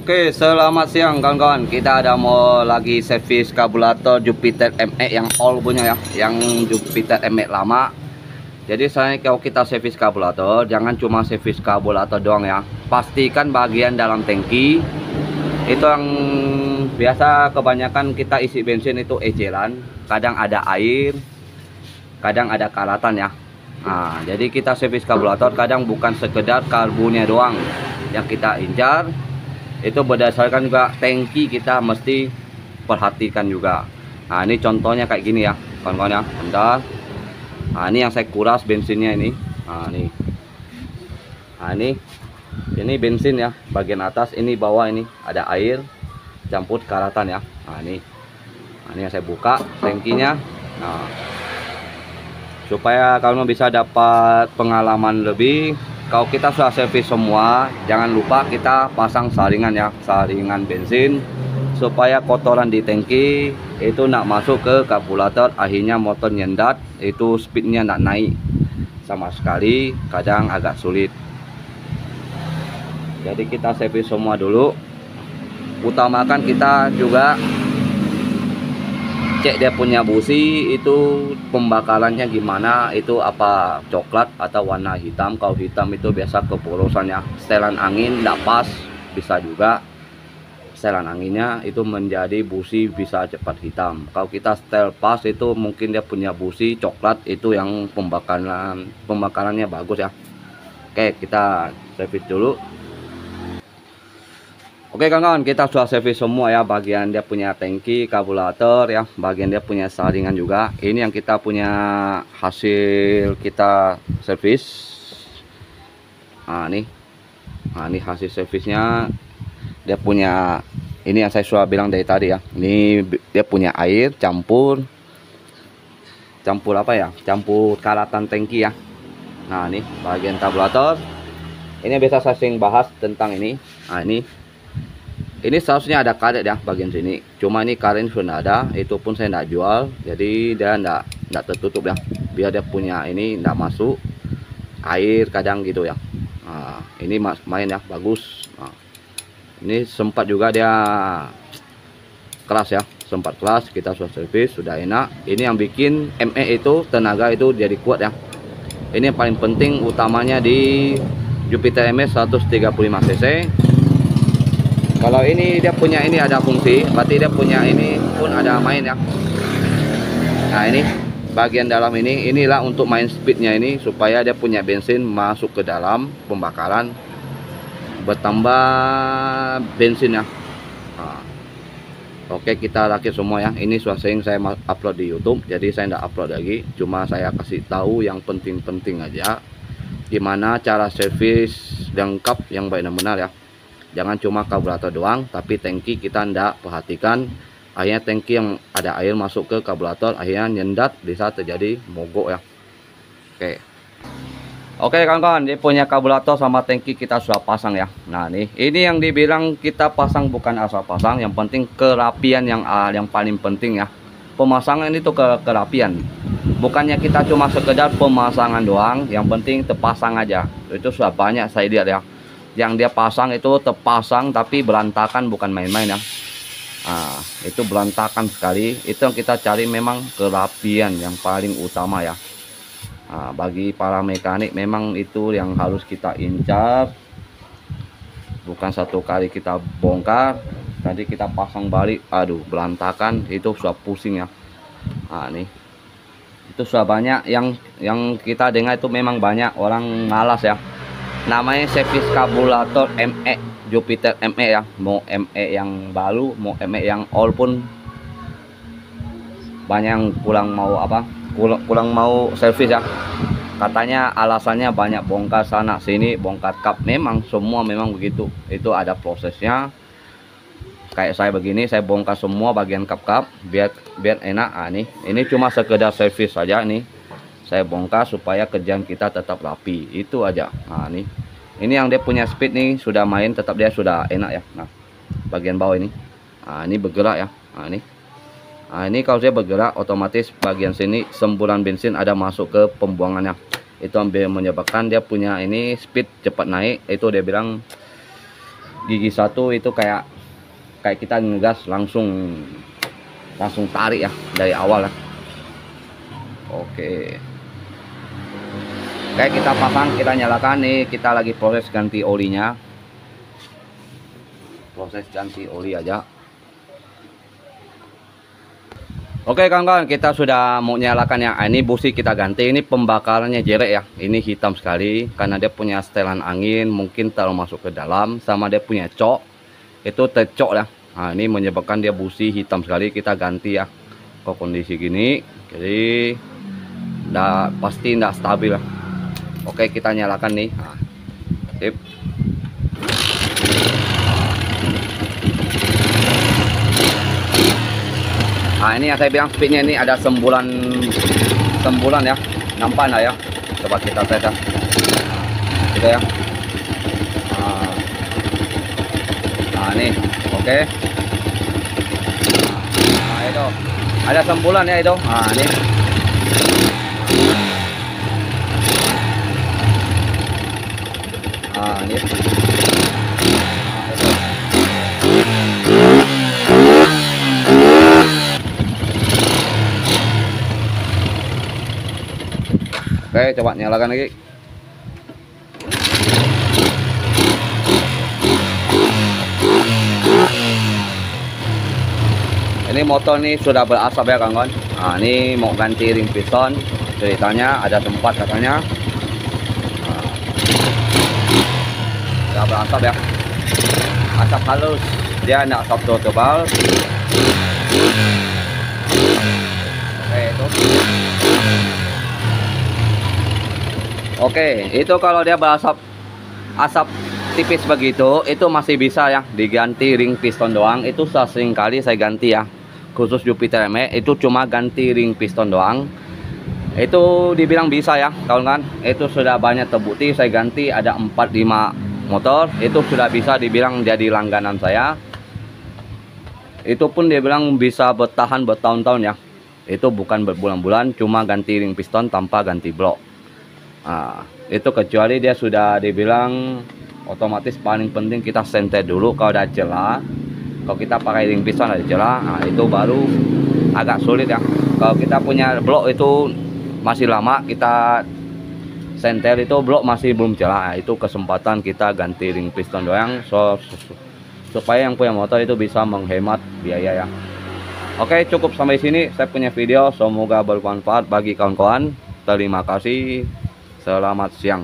Oke, selamat siang kawan-kawan. Kita ada mau lagi servis karburator Jupiter ME yang all punya ya, yang Jupiter ME lama. Jadi saya kalau kita servis karburator, jangan cuma servis karburator doang ya. Pastikan bagian dalam tangki itu yang biasa kebanyakan kita isi bensin itu eceran, kadang ada air, kadang ada karatan ya. Nah, jadi kita servis karburator kadang bukan sekedar karbonnya doang yang kita incar, itu berdasarkan juga tangki kita mesti perhatikan juga. Nah, ini contohnya kayak gini ya kawan-kawan ya. Bentar. Nah, ini yang saya kuras bensinnya ini. Nah, ini bensin ya, bagian atas, ini bawah, ini ada air campur karatan ya. Nah, ini yang saya buka tangkinya. Nah, supaya kamu bisa dapat pengalaman lebih, kalau kita sudah servis semua, jangan lupa kita pasang saringan ya, saringan bensin, supaya kotoran di tangki itu nak masuk ke karburator, akhirnya motor nyendat, itu speednya nak naik sama sekali, kadang agak sulit. Jadi kita servis semua dulu, utamakan kita juga cek dia punya busi itu pembakarannya gimana, itu apa coklat atau warna hitam. Kalau hitam itu biasa keporosannya, setelan angin tidak pas, bisa juga setelan anginnya itu menjadi busi bisa cepat hitam. Kalau kita setel pas itu mungkin dia punya busi coklat, itu yang pembakarannya bagus ya. Oke, kita servis dulu. Oke kawan-kawan, kita sudah servis semua ya, bagian dia punya tangki, karburator ya, bagian dia punya saringan juga. Ini yang kita punya hasil kita servis. Nah ini hasil servisnya. Dia punya, ini yang saya sudah bilang dari tadi ya, ini dia punya air campur apa ya, campur karatan tangki ya. Nah, ini bagian karburator. Ini biasa saya sering bahas tentang ini. Nah, ini seharusnya ada karet ya bagian sini, cuma ini karet sudah ada, itu pun saya tidak jual, jadi dia tidak tertutup ya, biar dia punya ini tidak masuk air kadang gitu ya. Nah, ini main ya, bagus. Nah, ini sempat juga dia keras ya, sempat keras, kita sudah servis, sudah enak. Ini yang bikin ME itu tenaga itu jadi kuat ya. Ini yang paling penting utamanya di Jupiter ME 135 cc. Kalau ini dia punya ini ada fungsi, berarti dia punya ini pun ada main ya. Nah, ini bagian dalam inilah untuk main speednya ini, supaya dia punya bensin masuk ke dalam pembakaran, bertambah bensin ya. Nah, oke, kita rakit semua ya. Ini sudah sering saya upload di YouTube, jadi saya tidak upload lagi, cuma saya kasih tahu yang penting-penting aja, gimana cara servis lengkap yang baik dan benar ya. Jangan cuma karburator doang, tapi tangki kita ndak perhatikan, akhirnya tangki yang ada air masuk ke karburator, akhirnya nyendat, bisa terjadi mogok ya. Oke kawan-kawan, dia punya karburator sama tangki kita sudah pasang ya. Nah, ini yang dibilang kita pasang bukan asal pasang, yang penting kerapian yang paling penting ya. Pemasangan itu kerapian, bukannya kita cuma sekedar pemasangan doang, yang penting terpasang aja. Itu sudah banyak saya lihat ya, yang dia pasang itu terpasang tapi berantakan, bukan main-main ya. Nah, itu berantakan sekali. Itu yang kita cari, memang kerapian yang paling utama ya. Nah, bagi para mekanik memang itu yang harus kita incar, bukan satu kali kita bongkar nanti kita pasang balik, aduh berantakan, itu sudah pusing ya. Nah, itu sudah banyak yang kita dengar, itu memang banyak orang malas ya. Namanya servis karburator ME, Jupiter ME ya, mau ME yang baru, mau ME yang all pun banyak yang kurang mau servis ya. Katanya alasannya banyak bongkar sana sini, bongkar kap. Memang semua memang begitu, itu ada prosesnya. Kayak saya begini, saya bongkar semua bagian kap-kap biar enak. Nah, ini cuma sekedar servis saja nih. Saya bongkar supaya kerjaan kita tetap rapi, itu aja. Nah, ini yang dia punya speed nih, sudah main tetap dia sudah enak ya. Nah, bagian bawah ini, nah ini bergerak ya. Nah ini kalau saya bergerak, otomatis bagian sini semburan bensin ada masuk ke pembuangannya. Itu menyebabkan dia punya ini speed cepat naik. Itu dia bilang gigi satu itu kayak kita ngegas langsung tarik ya dari awal ya. Oke, kayak kita pasang, kita nyalakan nih, kita lagi proses ganti olinya, proses ganti oli aja. Oke kawan-kawan, kita sudah mau nyalakan ya. Ini busi kita ganti, ini pembakarannya jerek ya, ini hitam sekali karena dia punya setelan angin mungkin terlalu masuk ke dalam, sama dia punya cok itu tercok ya. Nah ini menyebabkan dia busi hitam sekali, kita ganti ya ke kondisi gini, jadi pasti tidak stabil lah. Oke, kita nyalakan nih. Nah, sip. Nah ini yang saya bilang speednya ini ada sembulan ya, nampak lah ya. Coba kita tes ya, gitu ya. Nah ini oke. Nah itu ada sembulan ya itu. Nah ini. Nah ini. Oke, coba nyalakan lagi. Ini motor ini sudah berasap ya kawan-kawan. Nah ini mau ganti ring piston, ceritanya ada tempat katanya. Nah, sudah berasap ya, asap halus, dia tidak asap tebal. Oke itu. Oke, itu kalau dia berasap asap tipis begitu, itu masih bisa ya diganti ring piston doang. Itu sering kali saya ganti ya, khusus Jupiter MX itu cuma ganti ring piston doang. Itu dibilang bisa ya kawan-kawan. Itu sudah banyak terbukti saya ganti, ada 4-5 motor. Itu sudah bisa dibilang jadi langganan saya. Itu pun dia bilang bisa bertahan bertahun-tahun ya. Itu bukan berbulan-bulan, cuma ganti ring piston tanpa ganti blok. Nah, itu kecuali dia sudah dibilang otomatis paling penting kita senter dulu kalau ada celah. Kalau kita pakai ring piston ada celah, nah itu baru agak sulit ya. Kalau kita punya blok itu masih lama, kita senter itu blok masih belum celah, nah, itu kesempatan kita ganti ring piston doang supaya yang punya motor itu bisa menghemat biaya ya. Oke, cukup sampai sini saya punya video, semoga bermanfaat bagi kawan-kawan. Terima kasih. Selamat siang.